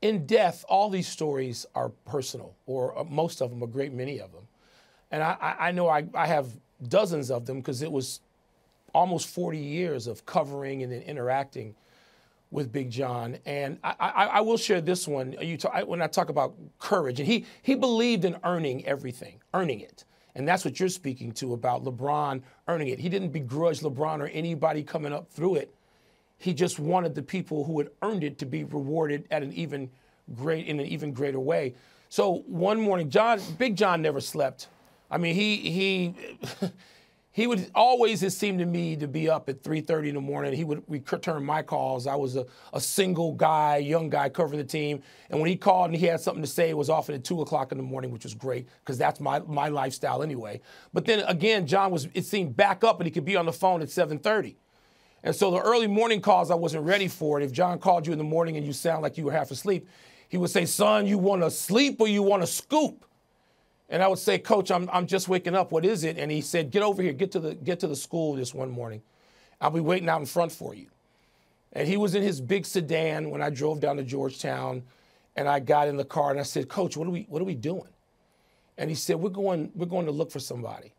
in death, all these stories are personal, or most of them, a great many of them. And I know I have dozens of them because it was almost 40 years of covering and then interacting with Big John. And I will share this one. When I talk about courage, and he believed in earning everything, earning it. And that's what you're speaking to about LeBron earning it. He didn't begrudge LeBron or anybody coming up through it. He just wanted the people who had earned it to be rewarded in an even greater way. So one morning, Big John never slept. I mean, he would always, it seemed to me, to be up at 3:30 in the morning. He would return my calls. I was a single guy, young guy covering the team. And when he called and he had something to say, it was often at 2 o'clock in the morning, which was great because that's my lifestyle anyway. But then again, John was, it seemed, back up and he could be on the phone at 7:30. And so the early morning calls, I wasn't ready for it. If John called you in the morning and you sound like you were half asleep, he would say, "Son, you want to sleep or you want to scoop?" And I would say, "Coach, I'm just waking up. What is it?" And he said, "Get over here. Get to the school this one morning. I'll be waiting out in front for you." And he was in his big sedan when I drove down to Georgetown, and I got in the car and I said, "Coach, what are we doing?" And he said, "We're going to look for somebody.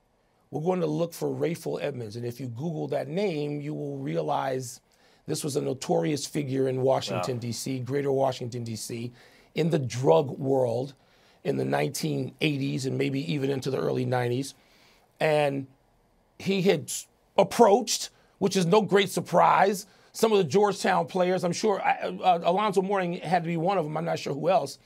We're going to look for Rayful Edmonds. And if you Google that name, you will realize this was a notorious figure in Washington, D.C., greater Washington, D.C., in the drug world in the 1980s and maybe even into the early 90s. And he had approached, which is no great surprise, some of the Georgetown players. I'm sure Alonzo Mourning had to be one of them. I'm not sure who else.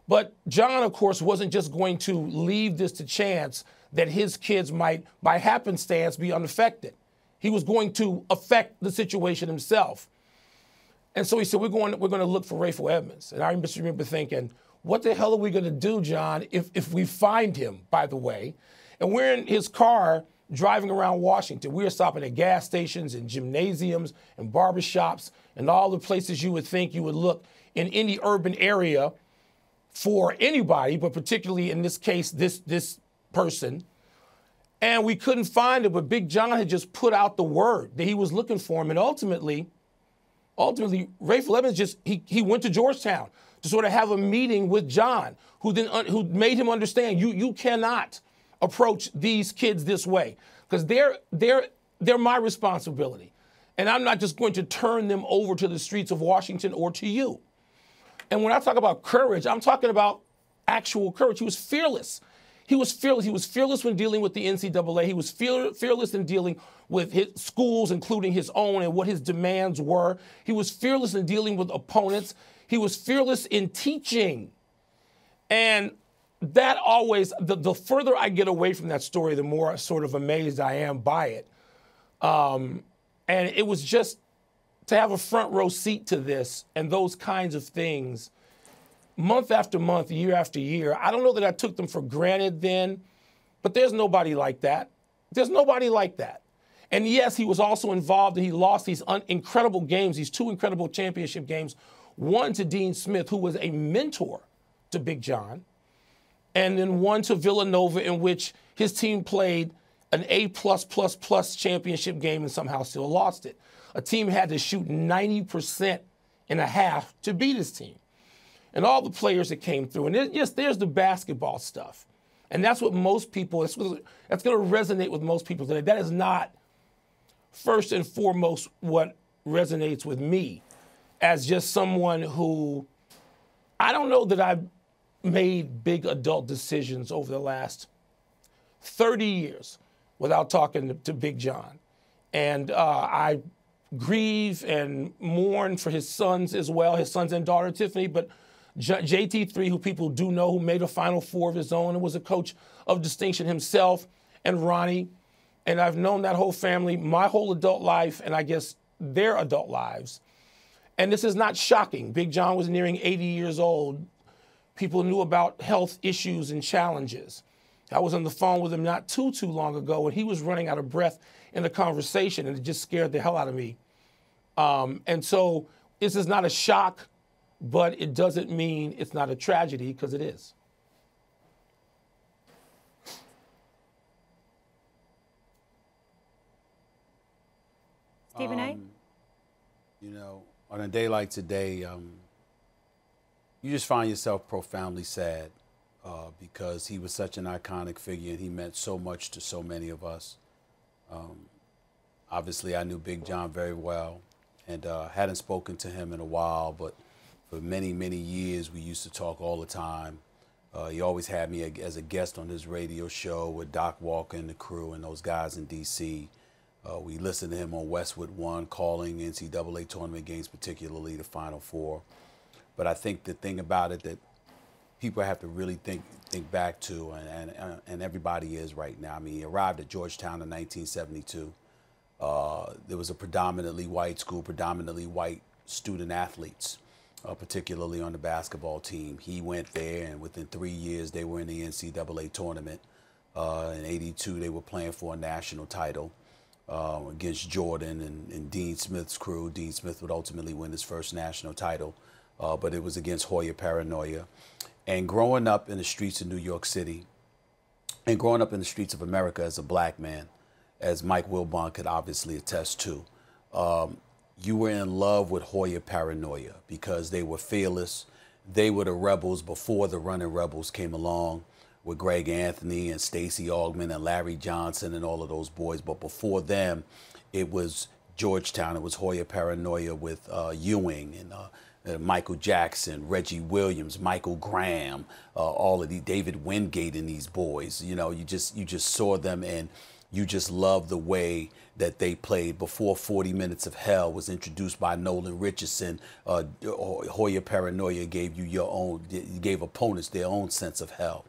But John, of course, wasn't just going to leave this to chance that his kids might, by happenstance, be unaffected. He was going to affect the situation himself. And so he said, we're going to look for Rayful Edmonds. And I remember thinking, what the hell are we going to do, John, if we find him, by the way? And we're in his car driving around Washington. We were stopping at gas stations and gymnasiums and barbershops and all the places you would think you would look in any urban area for anybody, but particularly in this case, this person. And we couldn't find him, but Big John had just put out the word that he was looking for him. And ultimately, Rayful Edmonds he went to Georgetown to sort of have a meeting with John, who made him understand you cannot approach these kids this way because they're my responsibility, and I'm not just going to turn them over to the streets of Washington or to you. And when I talk about courage, I'm talking about actual courage. He was fearless. He was fearless. He was fearless when dealing with the NCAA. He was fearless in dealing with his schools, including his own, and what his demands were. He was fearless in dealing with opponents. He was fearless in teaching. And that always, the further I get away from that story, the more sort of amazed I am by it. And it was just to have a front row seat to this and those kinds of things month after month, year after year. I don't know that I took them for granted then, but there's nobody like that. There's nobody like that. And yes, he was also involved and he lost these incredible games, these two incredible championship games, one to Dean Smith, who was a mentor to Big John, and then one to Villanova in which his team played an A+++ championship game and somehow still lost it. A team had to shoot 90% in a half to beat his team. And all the players that came through. And yes, there's the basketball stuff. And that's what most people, that's going to resonate with most people today. That is not first and foremost what resonates with me as just someone who, I don't know that I've made big adult decisions over the last 30 years without talking to Big John. And I grieve and mourn for his sons as well, his sons and daughter, Tiffany, but JT3, who people do know, who made a Final Four of his own and was a coach of distinction himself, and Ronnie. And I've known that whole family my whole adult life, and I guess their adult lives. And this is not shocking. Big John was nearing 80 years old. People knew about health issues and challenges. I was on the phone with him not too long ago, and he was running out of breath in the conversation, and it just scared the hell out of me. And so this is not a shock, but it doesn't mean it's not a tragedy, because it is. Stephen A? You know, on a day like today, you just find yourself profoundly sad because he was such an iconic figure and he meant so much to so many of us. Obviously, I knew Big John very well and hadn't spoken to him in a while, but for many, many years, we used to talk all the time. He always had me as a guest on his radio show with Doc Walker and the crew and those guys in D.C. We listened to him on Westwood One, calling NCAA tournament games, particularly the Final Four. But I think the thing about it that people have to really think back to, and everybody is right now. I mean, he arrived at Georgetown in 1972. There was a predominantly white school, predominantly white student athletes, particularly on the basketball team. He went there, and within 3 years, they were in the NCAA tournament. In '82, they were playing for a national title against Jordan and Dean Smith's crew. Dean Smith would ultimately win his first national title, but it was against Hoya Paranoia. And growing up in the streets of New York City, and growing up in the streets of America as a black man, as Mike Wilbon could obviously attest to, you were in love with Hoya Paranoia because they were fearless. They were the rebels before the running rebels came along with Greg Anthony and Stacey Augmon and Larry Johnson and all of those boys. But before them, it was Georgetown. It was Hoya Paranoia with Ewing and Michael Jackson, Reggie Williams, Michael Graham, all of the David Wingate and these boys. You know, you just saw them and you just loved the way that they played. Before 40 Minutes of Hell was introduced by Nolan Richardson, Hoya Paranoia gave opponents their own sense of hell.